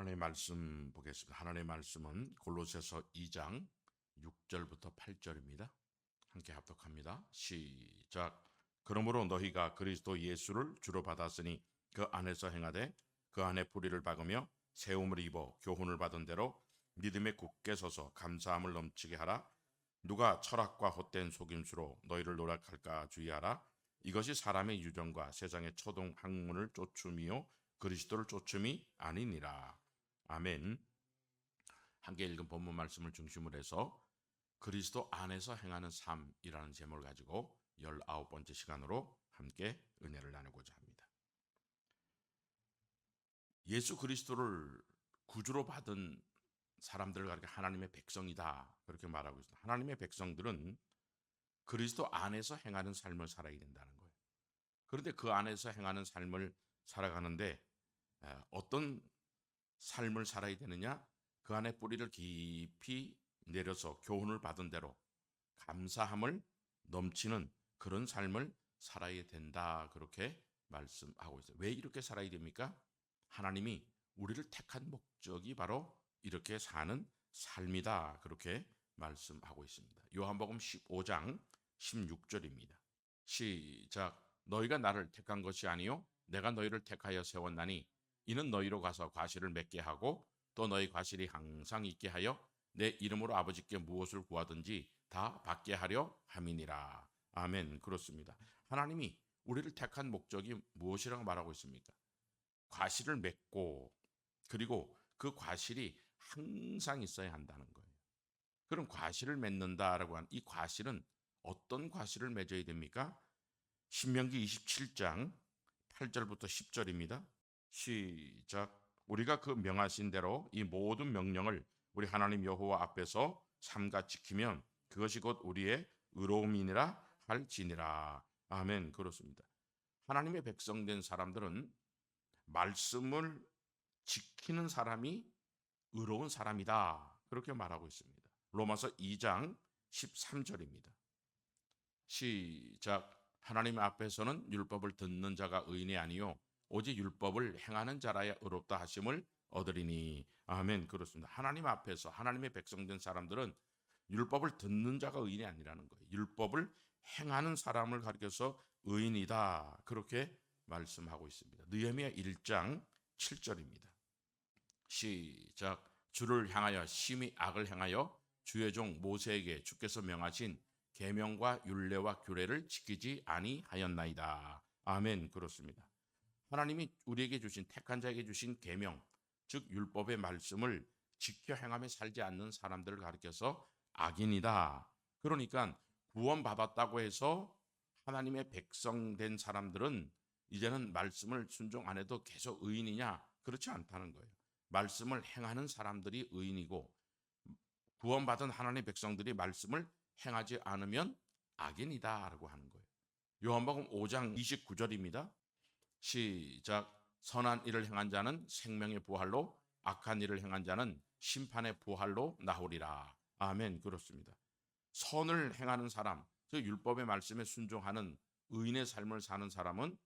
하나님의 말씀 보겠습니다. 하나님의 말씀은 골로새서 2장 6절부터 8절입니다. 함께 합독합니다. 시작. 그러므로 너희가 그리스도 예수를 주로 받았으니 그 안에서 행하되 그 안에 뿌리를 박으며 세움을 입어 교훈을 받은 대로 믿음에 굳게 서서 감사함을 넘치게 하라. 누가 철학과 헛된 속임수로 너희를 노력할까 주의하라. 이것이 사람의 유전과 세상의 초동 학문을 쫓음이요 그리스도를 쫓음이 아니니라. 아멘. 함께 읽은 본문 말씀을 중심으로 해서 그리스도 안에서 행하는 삶이라는 제목을 가지고 19번째 시간으로 함께 은혜를 나누고자 합니다. 예수 그리스도를 구주로 받은 사람들을 가리켜 하나님의 백성이다 그렇게 말하고 있습니다. 하나님의 백성들은 그리스도 안에서 행하는 삶을 살아야 된다는 거예요. 그런데 그 안에서 행하는 삶을 살아가는데 어떤 삶을 살아야 되느냐? 그 안에 뿌리를 깊이 내려서 교훈을 받은 대로 감사함을 넘치는 그런 삶을 살아야 된다 그렇게 말씀하고 있어요. 왜 이렇게 살아야 됩니까? 하나님이 우리를 택한 목적이 바로 이렇게 사는 삶이다 그렇게 말씀하고 있습니다. 요한복음 15장 16절입니다. 시작. 너희가 나를 택한 것이 아니요 내가 너희를 택하여 세웠나니 이는 너희로 가서 과실을 맺게 하고 또 너희 과실이 항상 있게 하여 내 이름으로 아버지께 무엇을 구하든지 다 받게 하려 함이니라. 아멘. 그렇습니다. 하나님이 우리를 택한 목적이 무엇이라고 말하고 있습니까? 과실을 맺고 그리고 그 과실이 항상 있어야 한다는 거예요. 그럼 과실을 맺는다라고 하는 이 과실은 어떤 과실을 맺어야 됩니까? 신명기 27장 8절부터 10절입니다. 시작. 우리가 그 명하신 대로 이 모든 명령을 우리 하나님 여호와 앞에서 삼가 지키면 그것이 곧 우리의 의로움이니라 할지니라. 아멘. 그렇습니다. 하나님의 백성된 사람들은 말씀을 지키는 사람이 의로운 사람이다 그렇게 말하고 있습니다. 로마서 2장 13절입니다. 시작. 하나님 앞에서는 율법을 듣는 자가 의인이 아니요 오직 율법을 행하는 자라야 의롭다 하심을 얻으리니. 아멘. 그렇습니다. 하나님 앞에서 하나님의 백성된 사람들은 율법을 듣는 자가 의인이 아니라는 거예요. 율법을 행하는 사람을 가리켜서 의인이다 그렇게 말씀하고 있습니다. 느헤미야 1장 7절입니다. 시작. 주를 향하여 심히 악을 행하여 주의 종 모세에게 주께서 명하신 계명과 율례와 규례를 지키지 아니하였나이다. 아멘. 그렇습니다. 하나님이 우리에게 주신 택한 자에게 주신 계명, 즉 율법의 말씀을 지켜 행하며 살지 않는 사람들을 가리켜서 악인이다. 그러니까 구원받았다고 해서 하나님의 백성된 사람들은 이제는 말씀을 순종 안 해도 계속 의인이냐? 그렇지 않다는 거예요. 말씀을 행하는 사람들이 의인이고 구원받은 하나님의 백성들이 말씀을 행하지 않으면 악인이다라고 하는 거예요. 요한복음 5장 29절입니다. 시작. 선한 일을 행한 자는 생명의 부활로 악한 일을 행한 자는 심판의 부활로 나오리라. 아멘. 그렇습니다. 선을 행하는 사람, 그 율법의 말씀에 순종하는 의인의 삶을 사는 사람은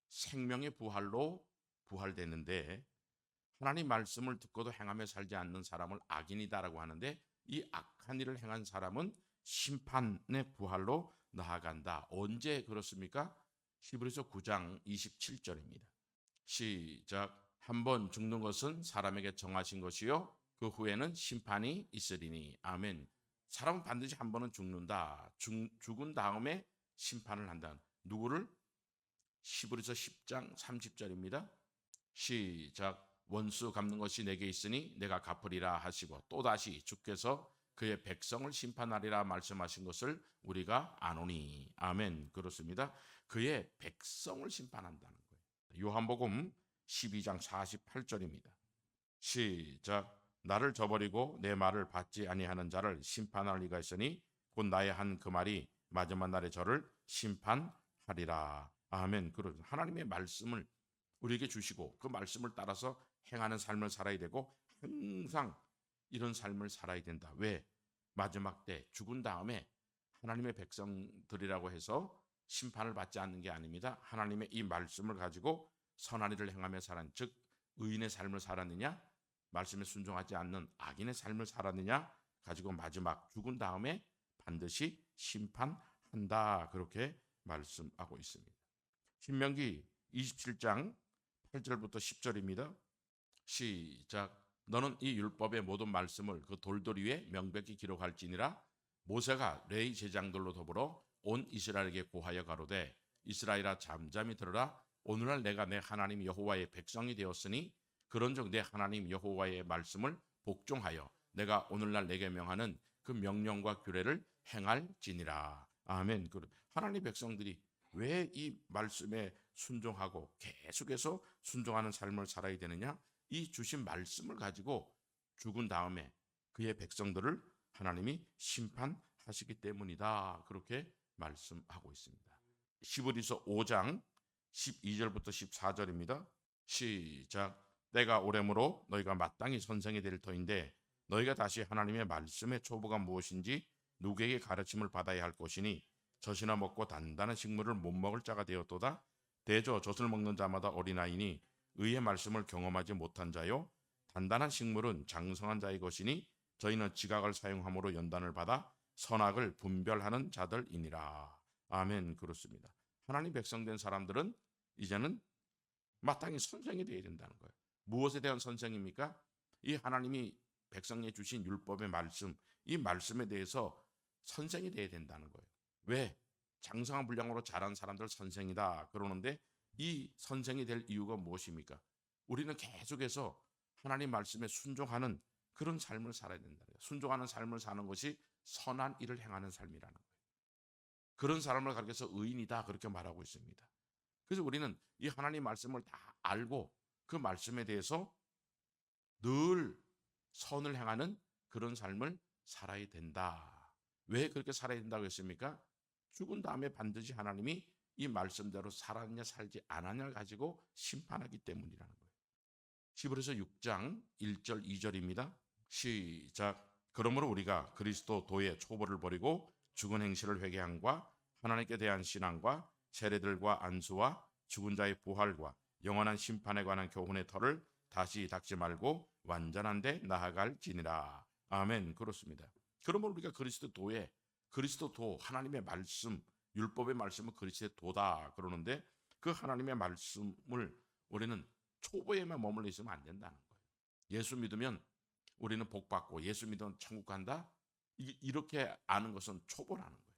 생명의 부활로 부활되는데 하나님 말씀을 듣고도 행하며 살지 않는 사람을 악인이다라고 하는데 이 악한 일을 행한 사람은 심판의 부활로 나아간다. 언제 그렇습니까? 히브리서 9장 27절입니다. 시작. 한번 죽는 것은 사람에게 정하신 것이요 그 후에는 심판이 있으리니. 아멘. 사람은 반드시 한 번은 죽는다. 죽은 다음에 심판을 한다. 누구를? 히브리서 10장 30절입니다. 시작. 원수 갚는 것이 내게 있으니 내가 갚으리라 하시고 또다시 주께서 그의 백성을 심판하리라 말씀하신 것을 우리가 아노니. 아멘. 그렇습니다. 그의 백성을 심판한다는 거예요. 요한복음 12장 48절입니다. 시작. 나를 저버리고 내 말을 받지 아니하는 자를 심판할 리가 있으니 곧 나의 한 그 말이 마지막 날에 저를 심판하리라. 아멘. 그렇습니다. 하나님의 말씀을 우리에게 주시고 그 말씀을 따라서 행하는 삶을 살아야 되고 항상 이런 삶을 살아야 된다. 왜? 마지막 때 죽은 다음에 하나님의 백성들이라고 해서 심판을 받지 않는 게 아닙니다. 하나님의 이 말씀을 가지고 선한 일을 행하며 살았, 즉 의인의 삶을 살았느냐? 말씀에 순종하지 않는 악인의 삶을 살았느냐 가지고 마지막 죽은 다음에 반드시 심판한다. 그렇게 말씀하고 있습니다. 신명기 27장 8절부터 10절입니다. 시작. 너는 이 율법의 모든 말씀을 그 돌돌이 위에 명백히 기록할지니라. 모세가 레위 제장들로 더불어 온 이스라엘에게 고하여 가로되 이스라엘아 잠잠히 들으라. 오늘날 내가 내 하나님 여호와의 백성이 되었으니 그런즉 내 하나님 여호와의 말씀을 복종하여 내가 오늘날 내게 명하는 그 명령과 규례를 행할지니라. 아멘. 하나님 백성들이 왜 이 말씀에 순종하고 계속해서 순종하는 삶을 살아야 되느냐? 이 주신 말씀을 가지고 죽은 다음에 그의 백성들을 하나님이 심판하시기 때문이다. 그렇게 말씀하고 있습니다. 히브리서 5장 12절부터 14절입니다. 시작. 때가 오래므로 너희가 마땅히 선생이 될 터인데 너희가 다시 하나님의 말씀의 초보가 무엇인지 누구에게 가르침을 받아야 할 것이니 젖이나 먹고 단단한 식물을 못 먹을 자가 되었도다. 대저 젖을 먹는 자마다 어린아이니 의의 말씀을 경험하지 못한 자요 단단한 식물은 장성한 자의 것이니 저희는 지각을 사용함으로 연단을 받아 선악을 분별하는 자들이니라. 아멘. 그렇습니다. 하나님 백성 된 사람들은 이제는 마땅히 선생이 되어야 된다는 거예요. 무엇에 대한 선생입니까? 이 하나님이 백성에 주신 율법의 말씀, 이 말씀에 대해서 선생이 되어야 된다는 거예요. 왜? 장성한 분량으로 자란 사람들 선생이다 그러는데 이 선생이 될 이유가 무엇입니까? 우리는 계속해서 하나님 말씀에 순종하는 그런 삶을 살아야 된다. 순종하는 삶을 사는 것이 선한 일을 행하는 삶이라는 거예요. 그런 사람을 가르쳐서 의인이다 그렇게 말하고 있습니다. 그래서 우리는 이 하나님 말씀을 다 알고 그 말씀에 대해서 늘 선을 행하는 그런 삶을 살아야 된다. 왜 그렇게 살아야 된다고 했습니까? 죽은 다음에 반드시 하나님이 이 말씀대로 살았냐 살지 않았냐를 가지고 심판하기 때문이라는 거예요. 히브리서 6장 1절 2절입니다. 시작. 그러므로 우리가 그리스도 도의 초보를 버리고 죽은 행실을 회개함과 하나님께 대한 신앙과 세례들과 안수와 죽은 자의 부활과 영원한 심판에 관한 교훈의 터를 다시 닦지 말고 완전한 데 나아갈지니라. 아멘. 그렇습니다. 그러므로 우리가 그리스도 도 하나님의 말씀 율법의 말씀은 그리스도의 도다 그러는데 그 하나님의 말씀을 우리는 초보에만 머물러 있으면 안 된다는 거예요. 예수 믿으면 우리는 복 받고 예수 믿으면 천국 간다. 이렇게 아는 것은 초보라는 거예요.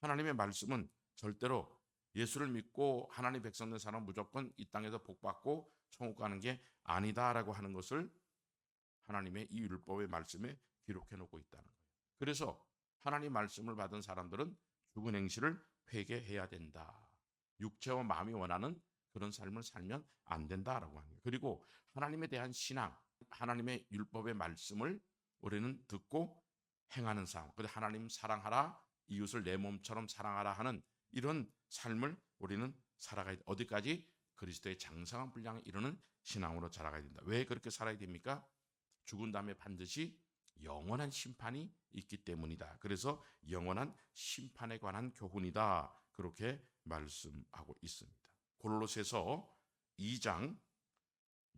하나님의 말씀은 절대로 예수를 믿고 하나님 백성 된 사람은 무조건 이 땅에서 복 받고 천국 가는 게 아니다라고 하는 것을 하나님의 이 율법의 말씀에 기록해 놓고 있다는 거예요. 그래서 하나님 말씀을 받은 사람들은 죽은 행실을 회개해야 된다. 육체와 마음이 원하는 그런 삶을 살면 안 된다라고 하는 거예요. 그리고 하나님에 대한 신앙, 하나님의 율법의 말씀을 우리는 듣고 행하는 삶. 그래서 하나님 사랑하라, 이웃을 내 몸처럼 사랑하라 하는 이런 삶을 우리는 살아가야 돼. 어디까지? 그리스도의 장성한 분량에 이르는 신앙으로 자라가야 된다. 왜 그렇게 살아야 됩니까? 죽은 다음에 반드시 영원한 심판이 있기 때문이다. 그래서 영원한 심판에 관한 교훈이다. 그렇게 말씀하고 있습니다. 골로새서 2장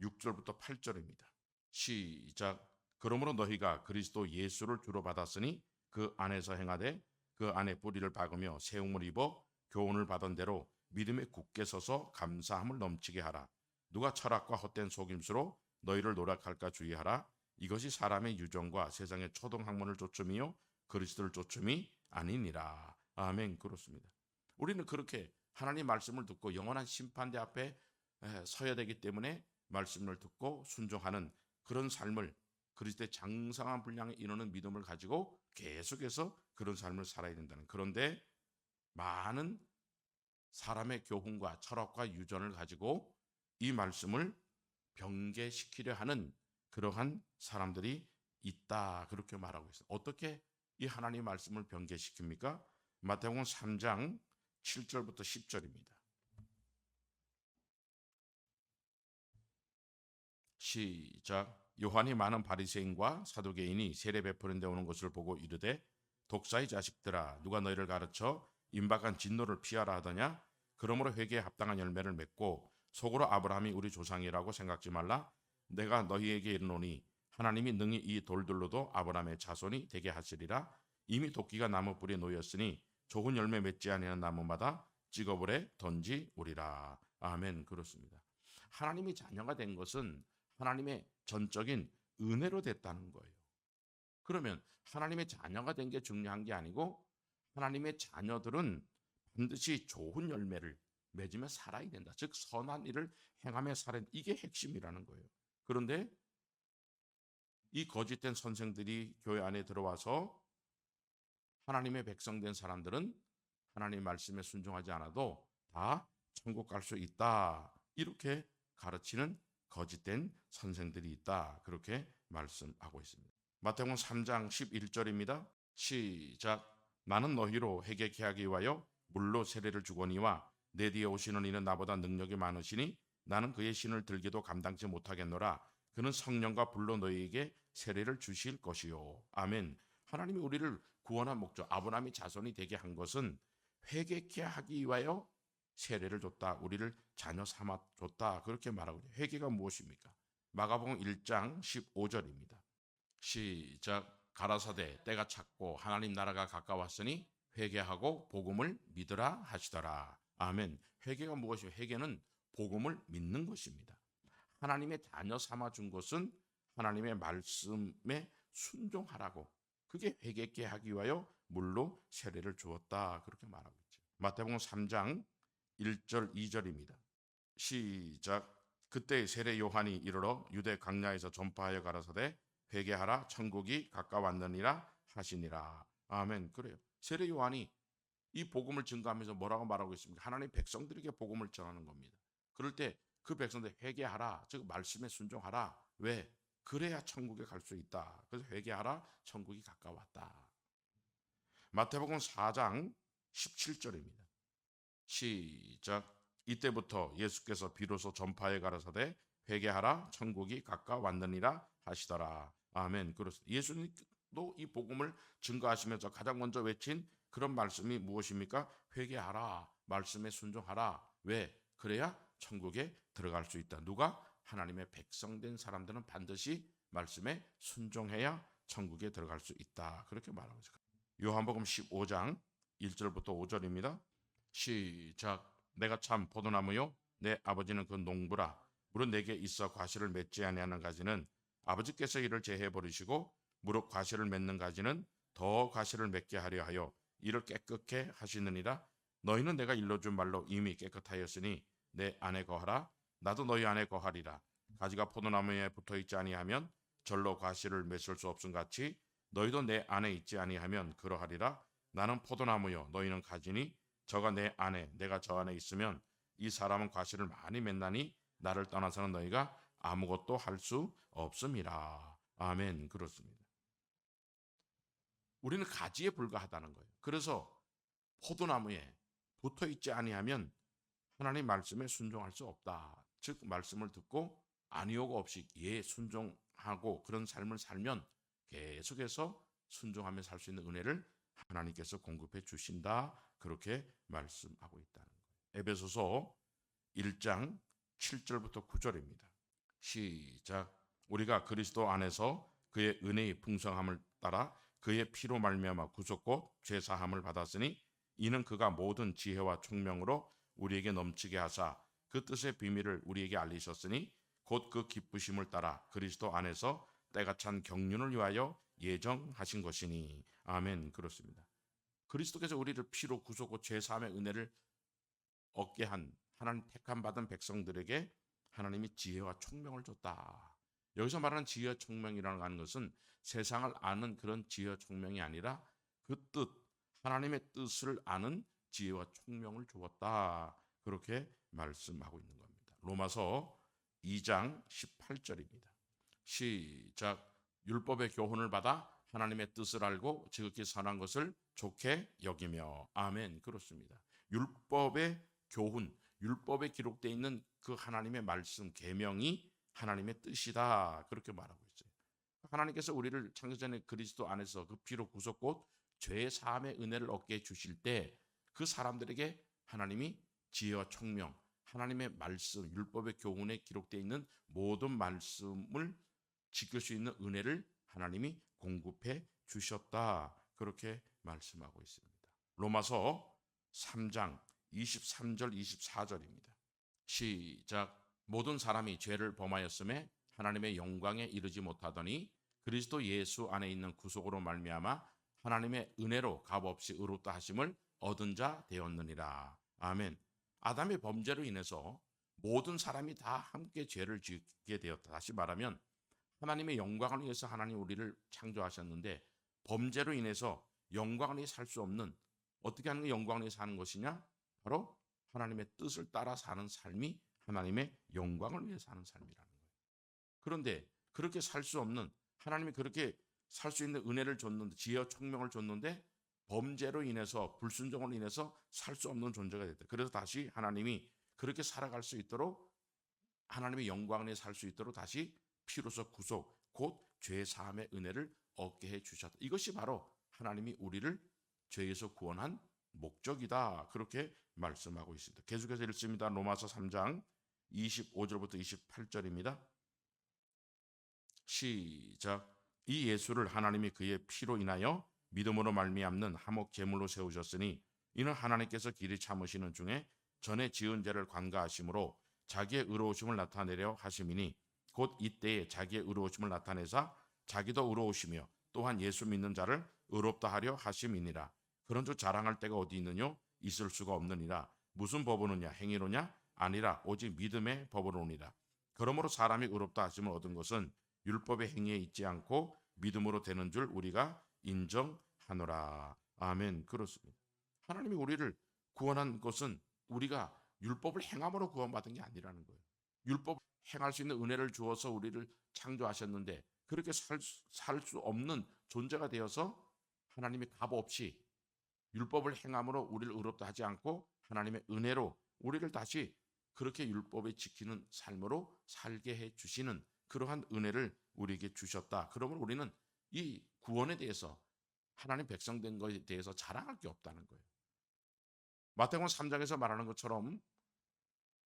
6절부터 8절입니다. 시작. 그러므로 너희가 그리스도 예수를 주로 받았으니 그 안에서 행하되 그 안에 뿌리를 박으며 세움을 입어 교훈을 받은 대로 믿음에 굳게 서서 감사함을 넘치게 하라. 누가 철학과 헛된 속임수로 너희를 노력할까 주의하라. 이것이 사람의 유정과 세상의 초등학문을 쫓음이요 그리스도를 쫓음이 아니니라. 아멘. 그렇습니다. 우리는 그렇게 하나님 말씀을 듣고 영원한 심판대 앞에 서야 되기 때문에 말씀을 듣고 순종하는 그런 삶을 그리스도의 장성한 분량에 이르는 믿음을 가지고 계속해서 그런 삶을 살아야 된다는. 그런데 많은 사람의 교훈과 철학과 유전을 가지고 이 말씀을 변개시키려 하는 그러한 사람들이 있다. 그렇게 말하고 있어요. 어떻게 이 하나님 말씀을 변개시킵니까? 마태복음 3장 7절부터 10절입니다. 시작. 요한이 많은 바리새인과 사두개인이 세례 베푸는 데 오는 것을 보고 이르되 독사의 자식들아 누가 너희를 가르쳐 임박한 진노를 피하라 하더냐? 그러므로 회개에 합당한 열매를 맺고 속으로 아브라함이 우리 조상이라고 생각지 말라. 내가 너희에게 이르노니 하나님이 능히 이 돌들로도 아브라함의 자손이 되게 하시리라. 이미 도끼가 나무 뿌리에 놓였으니 좋은 열매 맺지 아니하는 나무마다 찍어불에 던지우리라. 아멘. 그렇습니다. 하나님이 자녀가 된 것은 하나님의 전적인 은혜로 됐다는 거예요. 그러면 하나님의 자녀가 된 게 중요한 게 아니고 하나님의 자녀들은 반드시 좋은 열매를 맺으며 살아야 된다. 즉 선한 일을 행하며 살아야 된다. 이게 핵심이라는 거예요. 그런데 이 거짓된 선생들이 교회 안에 들어와서 하나님의 백성된 사람들은 하나님 말씀에 순종하지 않아도 다 천국 갈 수 있다. 이렇게 가르치는 거짓된 선생들이 있다. 그렇게 말씀하고 있습니다. 마태복음 3장 11절입니다. 시작. 나는 너희로 회개케 하기 위하여 물로 세례를 주거니와 내 뒤에 오시는 이는 나보다 능력이 많으시니 나는 그의 신을 들기도 감당치 못하겠노라. 그는 성령과 불로 너희에게 세례를 주실 것이요. 아멘. 하나님이 우리를 구원한 목적, 아브라함이 자손이 되게 한 것은 회개케 하기 위하여 세례를 줬다. 우리를 자녀 삼아 줬다. 그렇게 말하고 있어요. 회개가 무엇입니까? 마가복음 1장 15절입니다. 시작. 가라사대 때가 찼고 하나님 나라가 가까웠으니 회개하고 복음을 믿으라 하시더라. 아멘. 회개가 무엇이요? 회개는 복음을 믿는 것입니다. 하나님의 자녀 삼아 준 것은 하나님의 말씀에 순종하라고. 그게 회개케 하기 위하여 물로 세례를 주었다. 그렇게 말하고 있죠. 마태복음 3장 1절 2절입니다. 시작. 그때 세례 요한이 이르러 유대 광야에서 전파하여 가라사대 회개하라 천국이 가까웠느니라 하시니라. 아멘. 그래요. 세례 요한이 이 복음을 증거하면서 뭐라고 말하고 있습니까? 하나님 백성들에게 복음을 전하는 겁니다. 그럴 때 그 백성들 회개하라, 즉 말씀에 순종하라. 왜? 그래야 천국에 갈 수 있다. 그래서 회개하라, 천국이 가까웠다. 마태복음 4장 17절입니다. 시작. 이때부터 예수께서 비로소 전파해 가라사대 회개하라 천국이 가까웠느니라 하시더라. 아멘. 그렇습니다. 예수님도 이 복음을 증거하시면서 가장 먼저 외친 그런 말씀이 무엇입니까? 회개하라, 말씀에 순종하라. 왜? 그래야 천국에 들어갈 수 있다. 누가? 하나님의 백성된 사람들은 반드시 말씀에 순종해야 천국에 들어갈 수 있다. 그렇게 말하고 있습니다. 요한복음 15장 1절부터 5절입니다. 시작. 내가 참 포도나무요 내 아버지는 그 농부라. 무릇 내게 있어 과실을 맺지 아니하는 가지는 아버지께서 이를 제해 버리시고 무릇 과실을 맺는 가지는 더 과실을 맺게 하려 하여 이를 깨끗게 하시느니라. 너희는 내가 일러준 말로 이미 깨끗하였으니 내 안에 거하라. 나도 너희 안에 거하리라. 가지가 포도나무에 붙어있지 아니하면 절로 과실을 맺을 수 없음 같이 너희도 내 안에 있지 아니하면 그러하리라. 나는 포도나무요 너희는 가지니 저가 내 안에 내가 저 안에 있으면 이 사람은 과실을 많이 맺나니 나를 떠나서는 너희가 아무것도 할 수 없음이라. 아멘. 그렇습니다. 우리는 가지에 불과하다는 거예요. 그래서 포도나무에 붙어있지 아니하면 하나님 말씀에 순종할 수 없다. 즉 말씀을 듣고 아니오가 없이 예 순종하고 그런 삶을 살면 계속해서 순종하며 살 수 있는 은혜를 하나님께서 공급해 주신다. 그렇게 말씀하고 있다는 거예요. 에베소서 1장 7절부터 9절입니다. 시작. 우리가 그리스도 안에서 그의 은혜의 풍성함을 따라 그의 피로 말미암아 구속곧 죄 사함을 받았으니 이는 그가 모든 지혜와 총명으로 우리에게 넘치게 하사 그 뜻의 비밀을 우리에게 알리셨으니 곧 그 기쁘심을 따라 그리스도 안에서 때가 찬 경륜을 위하여 예정하신 것이니. 아멘. 그렇습니다. 그리스도께서 우리를 피로 구속고 죄사함의 은혜를 얻게 한 하나님 택함 받은 백성들에게 하나님이 지혜와 총명을 줬다. 여기서 말하는 지혜와 총명이라는 것은 세상을 아는 그런 지혜와 총명이 아니라 그 뜻, 하나님의 뜻을 아는 지혜와 총명을 주었다. 그렇게 말씀하고 있는 겁니다. 로마서 2장 18절입니다. 시작. 율법의 교훈을 받아 하나님의 뜻을 알고 지극히 선한 것을 좋게 여기며. 아멘. 그렇습니다. 율법의 교훈, 율법에 기록되어 있는 그 하나님의 말씀, 계명이 하나님의 뜻이다. 그렇게 말하고 있어요. 하나님께서 우리를 창세전에 그리스도 안에서 그 피로 구속 곧 죄 사함의 은혜를 얻게 해주실 때 그 사람들에게 하나님이 지혜와 총명, 하나님의 말씀, 율법의 교훈에 기록되어 있는 모든 말씀을 지킬 수 있는 은혜를 하나님이 공급해 주셨다. 그렇게 말씀하고 있습니다. 로마서 3장 23절 24절입니다. 시작. 모든 사람이 죄를 범하였음에 하나님의 영광에 이르지 못하더니 그리스도 예수 안에 있는 구속으로 말미암아 하나님의 은혜로 값없이 의롭다 하심을 얻은 자 되었느니라. 아멘. 아담의 범죄로 인해서 모든 사람이 다 함께 죄를 짓게 되었다. 다시 말하면 하나님의 영광을 위해서 하나님 우리를 창조하셨는데 범죄로 인해서 영광을 위해 살 수 없는, 어떻게 하는 게 영광을 위해 사는 것이냐? 바로 하나님의 뜻을 따라 사는 삶이 하나님의 영광을 위해 사는 삶이라는 거예요. 그런데 그렇게 살 수 없는, 하나님이 그렇게 살 수 있는 은혜를 줬는데, 지혜와 총명을 줬는데 범죄로 인해서, 불순종으로 인해서 살 수 없는 존재가 됐다. 그래서 다시 하나님이 그렇게 살아갈 수 있도록, 하나님의 영광을 위해 살 수 있도록 다시 피로서 구속, 곧 죄 사함의 은혜를 얻게 해 주셨다. 이것이 바로 하나님이 우리를 죄에서 구원한 목적이다. 그렇게 말씀하고 있습니다. 계속해서 읽습니다. 로마서 3장 25절부터 28절입니다. 시작. 이 예수를 하나님이 그의 피로 인하여 믿음으로 말미암는 화목 제물로 세우셨으니 이는 하나님께서 길이 참으시는 중에 전에 지은 죄를 관가하심으로 자기의 의로우심을 나타내려 하심이니 곧 이때에 자기의 의로우심을 나타내사 자기도 의로우시며 또한 예수 믿는 자를 의롭다 하려 하심이니라. 그런즉 자랑할 데가 어디 있느뇨? 있을 수가 없느니라. 무슨 법으로냐? 행위로냐? 아니라 오직 믿음의 법으로니라. 그러므로 사람이 의롭다 하심을 얻은 것은 율법의 행위에 있지 않고 믿음으로 되는 줄 우리가 인정하노라. 아멘. 그렇습니다. 하나님이 우리를 구원한 것은 우리가 율법을 행함으로 구원받은 게 아니라는 거예요. 율법 행할 수 있는 은혜를 주어서 우리를 창조하셨는데 그렇게 살 수 없는 존재가 되어서 하나님이 값없이 율법을 행함으로 우리를 의롭다 하지 않고 하나님의 은혜로 우리를 다시 그렇게 율법에 지키는 삶으로 살게 해 주시는 그러한 은혜를 우리에게 주셨다. 그러면 우리는 이 구원에 대해서, 하나님 백성된 것에 대해서 자랑할 게 없다는 거예요. 마태복음 3장에서 말하는 것처럼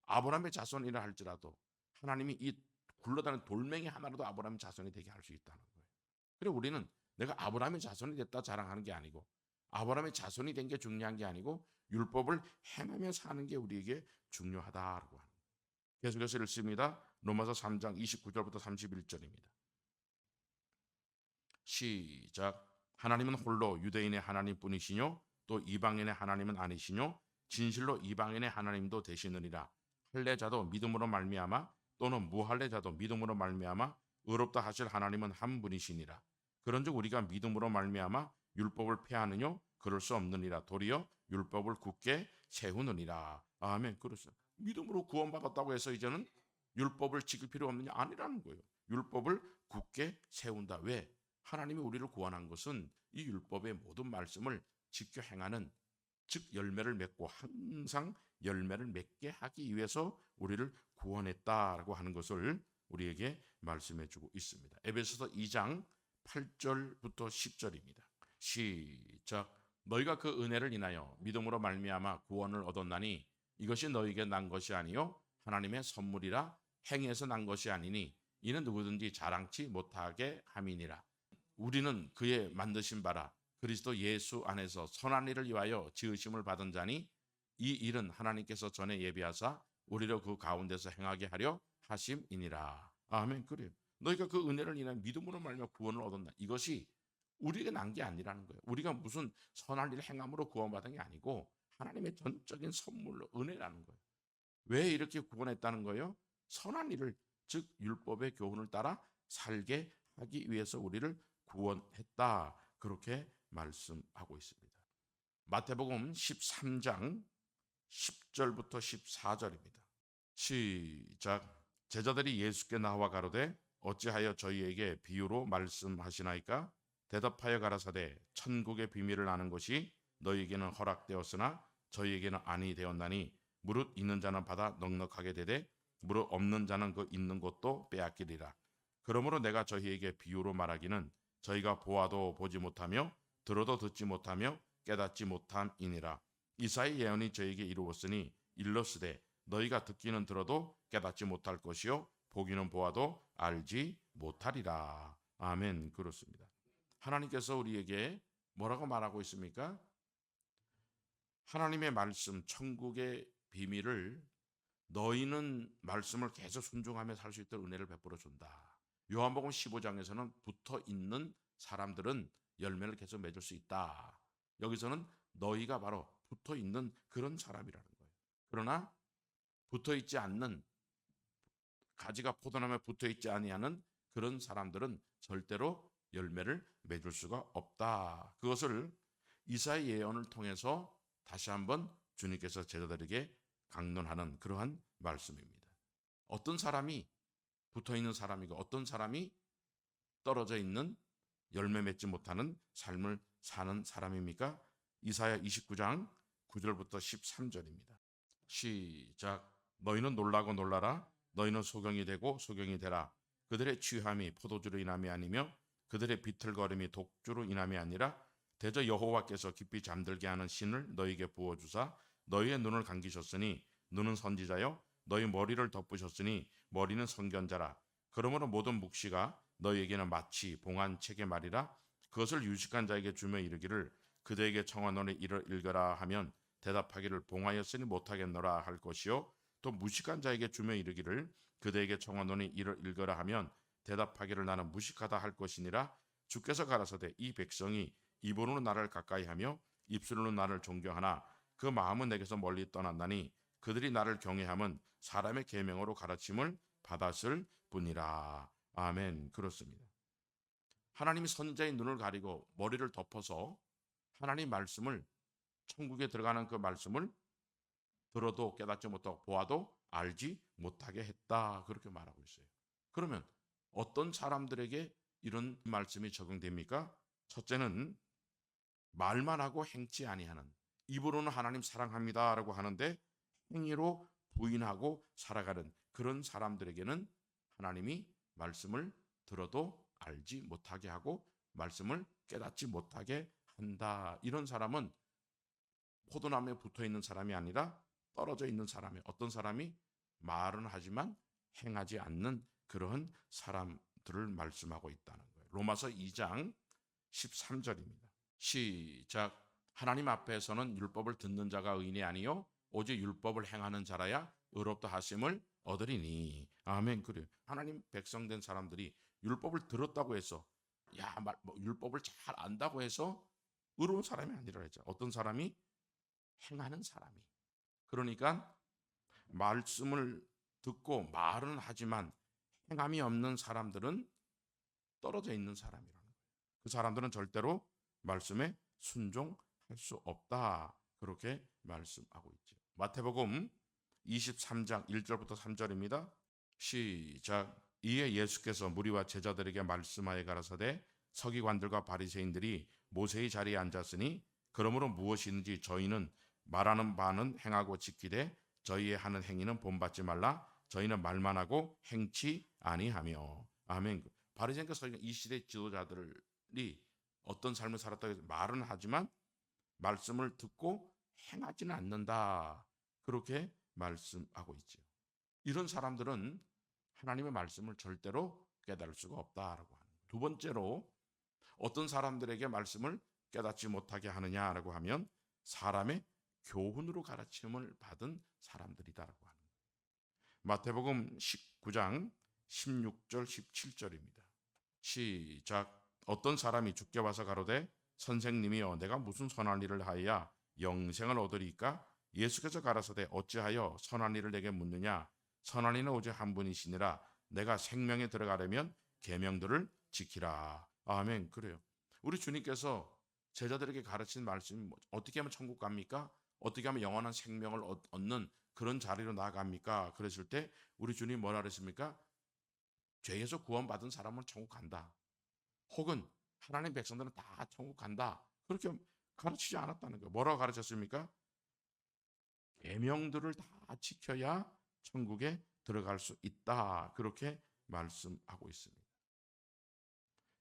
아브라함의 자손이라 할지라도 하나님이 이 굴러다니는 돌멩이 하나라도 아브라함의 자손이 되게 할 수 있다는 거예요. 그리고 우리는 내가 아브라함의 자손이 됐다 자랑하는 게 아니고, 아브라함의 자손이 된 게 중요한 게 아니고 율법을 행하며 사는 게 우리에게 중요하다라고 하는 거예요. 계속해서 읽습니다. 로마서 3장 29절부터 31절입니다. 시작. 하나님은 홀로 유대인의 하나님뿐이시뇨 또 이방인의 하나님은 아니시뇨 진실로 이방인의 하나님도 되시느니라. 할례자도 믿음으로 말미암아 또는 무할례자도 믿음으로 말미암아 의롭다 하실 하나님은 한 분이시니라. 그런즉 우리가 믿음으로 말미암아 율법을 폐하느뇨? 그럴 수 없느니라. 도리어 율법을 굳게 세우느니라. 아멘. 그렇습니다. 믿음으로 구원받았다고 해서 이제는 율법을 지킬 필요 없느냐? 아니라는 거예요. 율법을 굳게 세운다. 왜? 하나님이 우리를 구원한 것은 이 율법의 모든 말씀을 지켜 행하는, 즉 열매를 맺고 항상 열매를 맺게 하기 위해서 우리를 구원했다라고 하는 것을 우리에게 말씀해 주고 있습니다. 에베소서 2장 8절부터 10절입니다. 시작. 너희가 그 은혜를 인하여 믿음으로 말미암아 구원을 얻었나니 이것이 너희에게 난 것이 아니요 하나님의 선물이라. 행위에서 난 것이 아니니 이는 누구든지 자랑치 못하게 함이니라. 우리는 그의 만드신 바라 그리스도 예수 안에서 선한 일을 위하여 지으심을 받은 자니 이 일은 하나님께서 전에 예비하사 우리로 그 가운데서 행하게 하려 하심이니라. 아멘. 그래요. 너희가 그 은혜를 인하여 믿음으로 말미암아 구원을 얻었나. 이것이 우리에게 난 게 아니라는 거예요. 우리가 무슨 선한 일을 행함으로 구원받은 게 아니고 하나님의 전적인 선물로 은혜라는 거예요. 왜 이렇게 구원했다는 거예요? 선한 일을, 즉 율법의 교훈을 따라 살게 하기 위해서 우리를 구원했다. 그렇게 말씀하고 있습니다. 마태복음 13장 10절부터 14절입니다. 시작. 제자들이 예수께 나와 가로되 어찌하여 저희에게 비유로 말씀하시나이까? 대답하여 가라사대 천국의 비밀을 아는 것이 너희에게는 허락되었으나 저희에게는 아니 되었나니 무릇 있는 자는 받아 넉넉하게 되되 무릇 없는 자는 그 있는 것도 빼앗기리라. 그러므로 내가 저희에게 비유로 말하기는 저희가 보아도 보지 못하며 들어도 듣지 못하며 깨닫지 못함이니라. 이사야 예언이 저에게 이루었으니 일러스되 너희가 듣기는 들어도 깨닫지 못할 것이요 보기는 보아도 알지 못하리라. 아멘. 그렇습니다. 하나님께서 우리에게 뭐라고 말하고 있습니까? 하나님의 말씀, 천국의 비밀을 너희는 말씀을 계속 순종하며 살 수 있도록 은혜를 베풀어 준다. 요한복음 15장에서는 붙어 있는 사람들은 열매를 계속 맺을 수 있다. 여기서는 너희가 바로 붙어 있는 그런 사람이라는 거예요. 그러나 붙어 있지 않는, 가지가 포도나무에 붙어 있지 아니하는 그런 사람들은 절대로 열매를 맺을 수가 없다. 그것을 이사야 예언을 통해서 다시 한번 주님께서 제자들에게 강론하는 그러한 말씀입니다. 어떤 사람이 붙어 있는 사람이고 어떤 사람이 떨어져 있는 열매 맺지 못하는 삶을 사는 사람입니까? 이사야 29장 9절부터 13절입니다. 시작. 너희는 놀라고 놀라라. 너희는 소경이 되고 소경이 되라. 그들의 취함이 포도주로 인함이 아니며 그들의 비틀거림이 독주로 인함이 아니라 대저 여호와께서 깊이 잠들게 하는 신을 너희에게 부어주사 너희의 눈을 감기셨으니 눈은 선지자요 너희 머리를 덮으셨으니 머리는 선견자라. 그러므로 모든 묵시가 너희에게는 마치 봉한 책의 말이라. 그것을 유식한 자에게 주며 이르기를 그대에게 청하노니 이를 읽어라 하면 대답하기를 봉하였으니 못하겠노라 할 것이요 또 무식한 자에게 주며 이르기를 그대에게 청하노니 이를 읽어라 하면 대답하기를 나는 무식하다 할 것이니라. 주께서 가라사대 이 백성이 입으로는 나를 가까이하며 입술로는 나를 존경하나 그 마음은 내게서 멀리 떠났나니 그들이 나를 경외함은 사람의 계명으로 가르침을 받았을 뿐이라. 아멘. 그렇습니다. 하나님이 선지자의 눈을 가리고 머리를 덮어서 하나님 말씀을, 천국에 들어가는 그 말씀을 들어도 깨닫지 못하고 보아도 알지 못하게 했다. 그렇게 말하고 있어요. 그러면 어떤 사람들에게 이런 말씀이 적용됩니까? 첫째는 말만 하고 행치 아니하는, 입으로는 하나님 사랑합니다라고 하는데 행위로 부인하고 살아가는 그런 사람들에게는 하나님이 말씀을 들어도 알지 못하게 하고 말씀을 깨닫지 못하게 한다. 이런 사람은 포도나무에 붙어 있는 사람이 아니라 떨어져 있는 사람이, 어떤 사람이 말은 하지만 행하지 않는 그런 사람들을 말씀하고 있다는 거예요. 로마서 2장 13절입니다. 시작. 하나님 앞에서는 율법을 듣는 자가 의인이 아니요 오직 율법을 행하는 자라야 의롭다 하심을 얻으리니. 아멘. 그래요. 하나님 백성된 사람들이 율법을 들었다고 해서 율법을 잘 안다고 해서 의로운 사람이 아니라 했죠. 어떤 사람이 행하는 사람이. 그러니까 말씀을 듣고 말은 하지만 행함이 없는 사람들은 떨어져 있는 사람이라는 거예요. 그 사람들은 절대로 말씀에 순종할 수 없다. 그렇게 말씀하고 있죠. 마태복음 23장 1절부터 3절입니다. 시작. 이에 예수께서 무리와 제자들에게 말씀하여 가라사대 서기관들과 바리새인들이 모세의 자리에 앉았으니 그러므로 무엇이든지 저희는 말하는 바는 행하고 지키되 저희의 하는 행위는 본받지 말라. 저희는 말만 하고 행치 아니하며. 아멘. 바리새인과 서기관, 이 시대 지도자들이 어떤 삶을 살았다고 해서 말은 하지만 말씀을 듣고 행하지는 않는다. 그렇게 말씀하고 있죠. 이런 사람들은 하나님의 말씀을 절대로 깨달을 수가 없다라고 하는 거예요. 두 번째로 어떤 사람들에게 말씀을 깨닫지 못하게 하느냐라고 하면 사람의 교훈으로 가르침을 받은 사람들이다라고 하는 거예요. 마태복음 19장 16절 17절입니다. 시작. 어떤 사람이 주께 와서 가로되 선생님이여 내가 무슨 선한 일을 하여야 영생을 얻으리까? 예수께서 가라사대 어찌하여 선한 일을 내게 묻느냐? 선한 이는 오직 한 분이시니라. 내가 생명에 들어가려면 계명들을 지키라. 아멘. 그래요. 우리 주님께서 제자들에게 가르친 말씀이 어떻게 하면 천국 갑니까? 어떻게 하면 영원한 생명을 얻는 그런 자리로 나아갑니까? 그랬을 때 우리 주님 뭐라 그랬습니까? 죄에서 구원받은 사람은 천국 간다. 혹은 하나님 백성들은 다 천국 간다. 그렇게 가르치지 않았다는 거예요. 뭐라고 가르쳤습니까? 계명들을 다 지켜야 천국에 들어갈 수 있다. 그렇게 말씀하고 있습니다.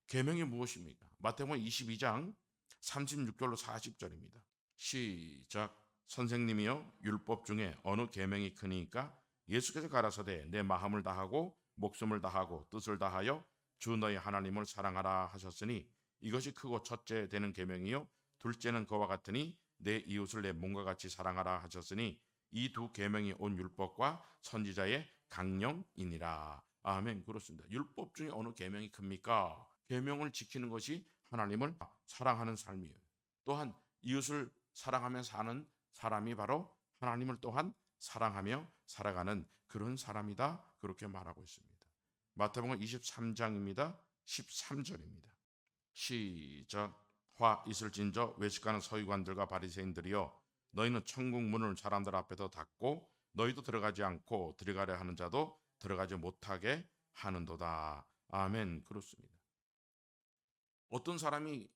계명이 무엇입니까? 마태복음 22장 36절로 40절입니다. 시작. 선생님이여 율법 중에 어느 계명이 크니까? 예수께서 가라사대 내 마음을 다하고 목숨을 다하고 뜻을 다하여 주 너희 하나님을 사랑하라 하셨으니 이것이 크고 첫째 되는 계명이요 둘째는 그와 같으니 내 이웃을 내 몸과 같이 사랑하라 하셨으니 이 두 계명이 온 율법과 선지자의 강령이니라. 아멘. 그렇습니다. 율법 중에 어느 계명이 큽니까? 계명을 지키는 것이 하나님을 사랑하는 삶이에요. 또한 이웃을 사랑하며 사는 사람이 바로 하나님을 또한 사랑하며 살아가는 그런 사람이다. 그렇게 말하고 있습니다. 마태복음 23장입니다. 13절입니다. 시작. 화 있을진저 외식하는 서기관들과 바리새인들이여 너희는 천국 문을 사람들 앞에서 닫고 너희도 들어가지 않고 들어가려 하는 자도 들어가지 못하게 하는도다. 아멘. 그렇습니다. 어떤 사람이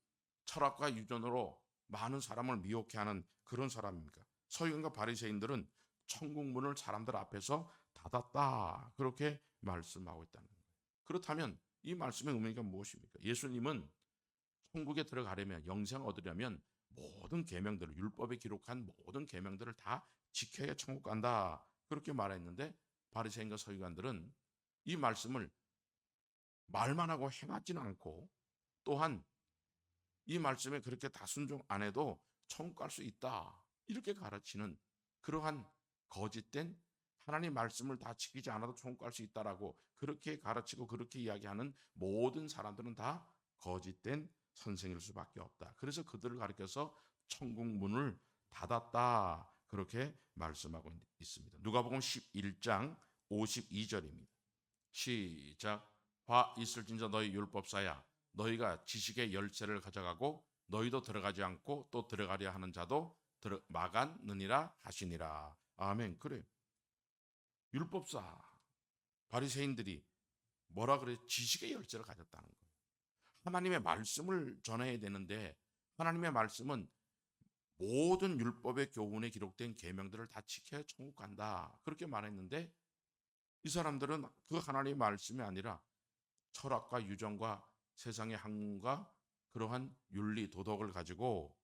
철학과 유전으로 많은 사람을 미혹해 하는 그런 사람입니까? 서기관과 바리새인들은 천국 문을 사람들 앞에서 닫았다. 그렇게 말씀하고 있다는 거예요. 그렇다면 이 말씀의 의미가 무엇입니까? 예수님은 천국에 들어가려면 영생 얻으려면 모든 계명들을 율법에 기록한 모든 계명들을 다 지켜야 천국 간다. 그렇게 말했는데 바리새인과 서기관들은 이 말씀을 말만 하고 행하지는 않고 또한 이 말씀에 그렇게 다 순종 안 해도 천국 갈 수 있다. 이렇게 가르치는 그러한 거짓된 하나님 말씀을 다 지키지 않아도 천국 갈 수 있다라고 그렇게 가르치고 그렇게 이야기하는 모든 사람들은 다 거짓된 선생일 수밖에 없다. 그래서 그들을 가리켜서 천국 문을 닫았다. 그렇게 말씀하고 있습니다. 누가복음 11장 52절입니다. 시작. 화 있을진저 너희 율법사야 너희가 지식의 열쇠를 가져가고 너희도 들어가지 않고 또 들어가려 하는 자도 막았느니라 하시니라. 아멘. 그래. 율법사 바리새인들이 뭐라 그래? 지식의 열쇠를 가졌다는 거예요. 하나님의 말씀을 전해야 되는데 하나님의 말씀은 모든 율법의 교훈에 기록된 계명들을 다 지켜야 천국 간다. 그렇게 말했는데 이 사람들은 그 하나님의 말씀이 아니라 철학과 유전과 세상의 학문과 그러한 윤리 도덕을 가지고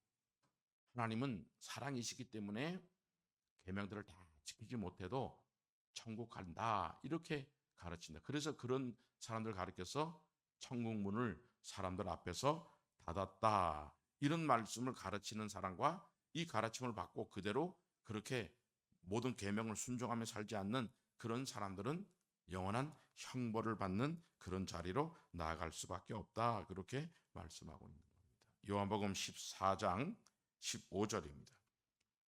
하나님은 사랑이시기 때문에 계명들을 다 지키지 못해도 천국 간다 이렇게 가르친다. 그래서 그런 사람들 가르쳐서 천국 문을 사람들 앞에서 닫았다. 이런 말씀을 가르치는 사람과 이 가르침을 받고 그대로 그렇게 모든 계명을 순종하며 살지 않는 그런 사람들은 영원한 형벌을 받는 그런 자리로 나아갈 수밖에 없다. 그렇게 말씀하고 있는 겁니다. 요한복음 14장 15절입니다.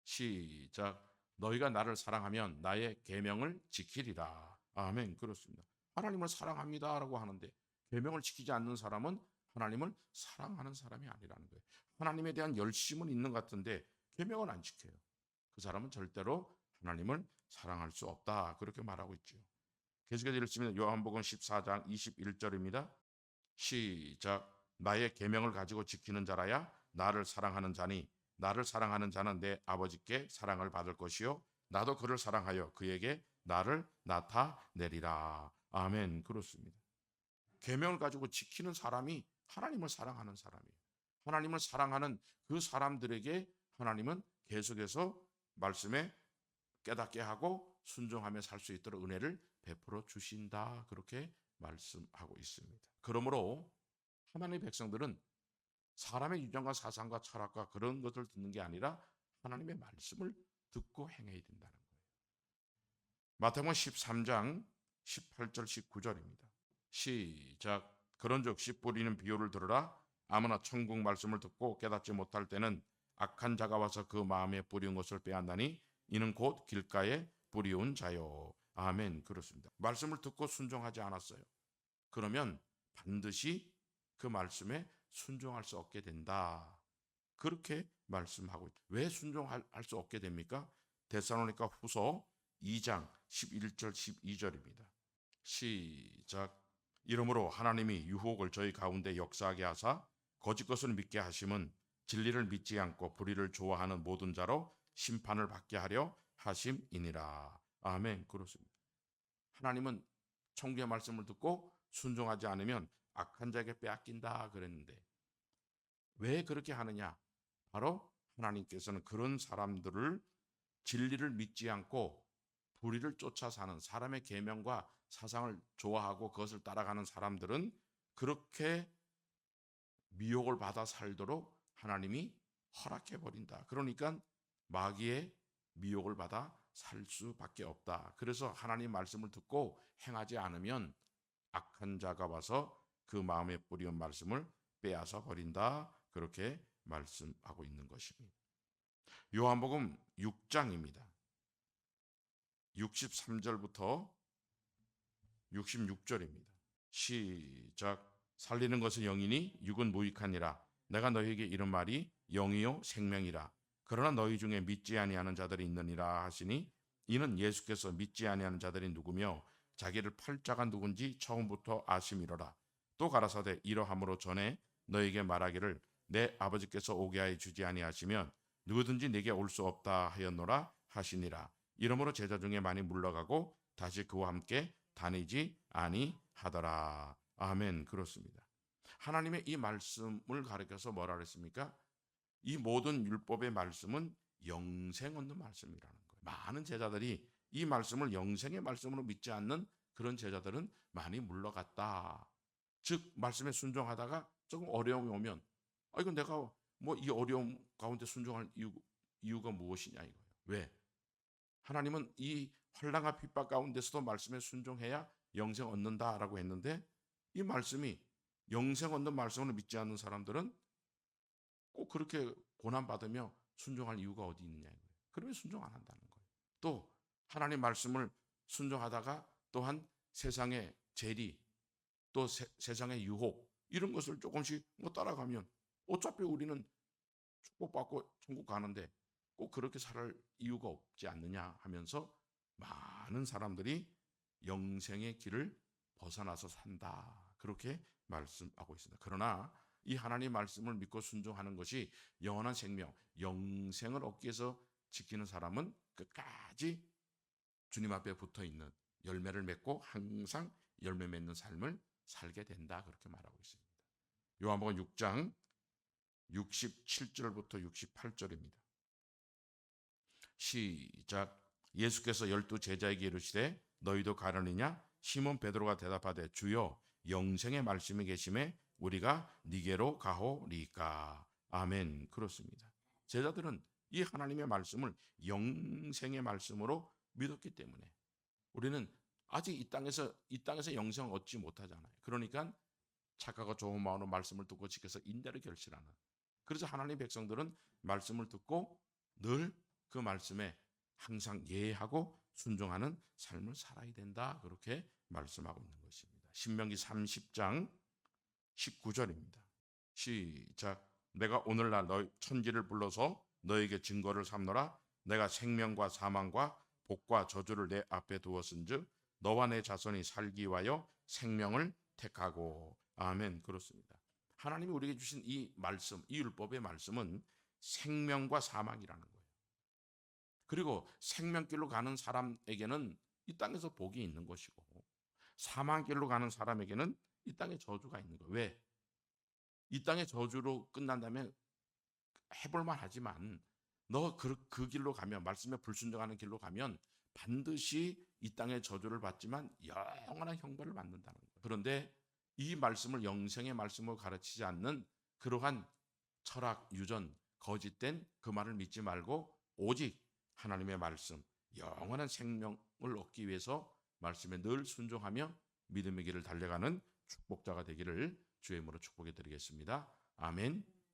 시작. 너희가 나를 사랑하면 나의 계명을 지키리라. 아멘. 그렇습니다. 하나님을 사랑합니다라고 하는데 계명을 지키지 않는 사람은 하나님을 사랑하는 사람이 아니라는 거예요. 하나님에 대한 열심은 있는 것 같은데 계명을 안 지켜요. 그 사람은 절대로 하나님을 사랑할 수 없다. 그렇게 말하고 있죠. 계속해서 읽습니다. 요한복음 14장 21절입니다. 시작. 나의 계명을 가지고 지키는 자라야 나를 사랑하는 자니 나를 사랑하는 자는 내 아버지께 사랑을 받을 것이요 나도 그를 사랑하여 그에게 나를 나타내리라. 아멘. 그렇습니다. 계명을 가지고 지키는 사람이 하나님을 사랑하는 사람이에요. 하나님을 사랑하는 그 사람들에게 하나님은 계속해서 말씀에 깨닫게 하고 순종하며 살 수 있도록 은혜를 베풀어 주신다. 그렇게 말씀하고 있습니다. 그러므로 하나님의 백성들은 사람의 유전과 사상과 철학과 그런 것을 듣는 게 아니라 하나님의 말씀을 듣고 행해야 된다는 거예요. 마태복음 13장 18절 19절입니다. 시작. 그런즉 씨 뿌리는 비유를 들으라. 아무나 천국 말씀을 듣고 깨닫지 못할 때는 악한 자가 와서 그 마음에 뿌리운 것을 빼앗나니 이는 곧 길가에 뿌리운 자요. 아멘. 그렇습니다. 말씀을 듣고 순종하지 않았어요. 그러면 반드시 그 말씀에 순종할 수 없게 된다. 그렇게 말씀하고 있다. 왜 순종할 수 없게 됩니까? 데살로니가 후서 2장 11절 12절입니다. 시작. 이러므로 하나님이 유혹을 저희 가운데 역사하게 하사 거짓 것을 믿게 하심은 진리를 믿지 않고 불의를 좋아하는 모든 자로 심판을 받게 하려 하심이니라. 아멘. 그렇습니다. 하나님은 천국의 말씀을 듣고 순종하지 않으면 악한 자에게 빼앗긴다 그랬는데 왜 그렇게 하느냐? 바로 하나님께서는 그런 사람들을 진리를 믿지 않고 불의를 쫓아 사는 사람의 계명과 사상을 좋아하고 그것을 따라가는 사람들은 그렇게 미혹을 받아 살도록 하나님이 허락해 버린다. 그러니까 마귀의 미혹을 받아 살 수밖에 없다. 그래서 하나님 말씀을 듣고 행하지 않으면 악한 자가 와서 그 마음에 뿌리운 말씀을 빼앗아 버린다. 그렇게 말씀하고 있는 것입니다. 요한복음 6장입니다. 63절부터 66절입니다. 시작. 살리는 것은 영이니 육은 무익하니라. 내가 너희에게 이런 말이 영이요 생명이라. 그러나 너희 중에 믿지 아니하는 자들이 있느니라 하시니 이는 예수께서 믿지 아니하는 자들이 누구며 자기를 팔 자가 누군지 처음부터 아심이로라. 또 가라사대 이러함으로 전에 너희에게 말하기를 내 아버지께서 오게 하여 주지 아니하시면 누구든지 내게 올 수 없다 하였노라 하시니라. 이러므로 제자 중에 많이 물러가고 다시 그와 함께 다니지 아니하더라. 아멘. 그렇습니다. 하나님의 이 말씀을 가리켜서 뭐라 그랬습니까? 이 모든 율법의 말씀은 영생 얻는 말씀이라는 거예요. 많은 제자들이 이 말씀을 영생의 말씀으로 믿지 않는 그런 제자들은 많이 물러갔다. 즉 말씀에 순종하다가 조금 어려움이 오면 이건 내가 뭐 이 어려움 가운데 순종할 이유가 무엇이냐 이거예요. 왜? 하나님은 이 환난과 핍박 가운데서도 말씀에 순종해야 영생 얻는다라고 했는데 이 말씀이 영생 얻는 말씀을 믿지 않는 사람들은 꼭 그렇게 고난받으며 순종할 이유가 어디 있느냐 이거예요. 그러면 순종 안 한다는 거예요. 또 하나님 말씀을 순종하다가 또한 세상의 재리 또 세상의 유혹 이런 것을 조금씩 뭐 따라가면 어차피 우리는 축복받고 천국 가는데 꼭 그렇게 살 이유가 없지 않느냐 하면서 많은 사람들이 영생의 길을 벗어나서 산다. 그렇게 말씀하고 있습니다. 그러나 이 하나님 말씀을 믿고 순종하는 것이 영원한 생명, 영생을 얻기 위해서 지키는 사람은 끝까지 주님 앞에 붙어 있는 열매를 맺고 항상 열매 맺는 삶을 살게 된다. 그렇게 말하고 있습니다. 요한복음 6장 67절부터 68절입니다. 시작. 예수께서 12 제자에게 이르시되 너희도 가려니냐? 시몬 베드로가 대답하되 주여 영생의 말씀이 계심에 우리가 니게로 가오리까. 아멘. 그렇습니다. 제자들은 이 하나님의 말씀을 영생의 말씀으로 믿었기 때문에 우리는 아직 이 땅에서 영생을 얻지 못하잖아요. 그러니까 착하고 좋은 마음으로 말씀을 듣고 지켜서 인내를 결실하는. 그래서 하나님의 백성들은 말씀을 듣고 늘 그 말씀에 항상 예하고 순종하는 삶을 살아야 된다. 그렇게 말씀하고 있는 것입니다. 신명기 30장 19절입니다. 시작. 내가 오늘날 너희 천지를 불러서 너에게 증거를 삼노라. 내가 생명과 사망과 복과 저주를 내 앞에 두었은즉 너와 내 자손이 살기 위하여 생명을 택하고. 아멘. 그렇습니다. 하나님이 우리에게 주신 이 말씀, 이 율법의 말씀은 생명과 사망이라는 거예요. 그리고 생명길로 가는 사람에게는 이 땅에서 복이 있는 것이고 사망길로 가는 사람에게는 이 땅에 저주가 있는 거예요. 왜? 이 땅의 저주로 끝난다면 해볼만 하지만 너 그 길로 가면 말씀에 불순종하는 길로 가면 반드시 이 땅의 저주를 받지만 영원한 형벌을 받는다는 거예요. 그런데 이 말씀을 영생의 말씀으로 가르치지 않는 그러한 철학, 유전, 거짓된 그 말을 믿지 말고 오직 하나님의 말씀, 영원한 생명을 얻기 위해서 말씀에 늘 순종하며 믿음의 길을 달려가는 축복자가 되기를 주의 이름으로 축복해 드리겠습니다. 아멘.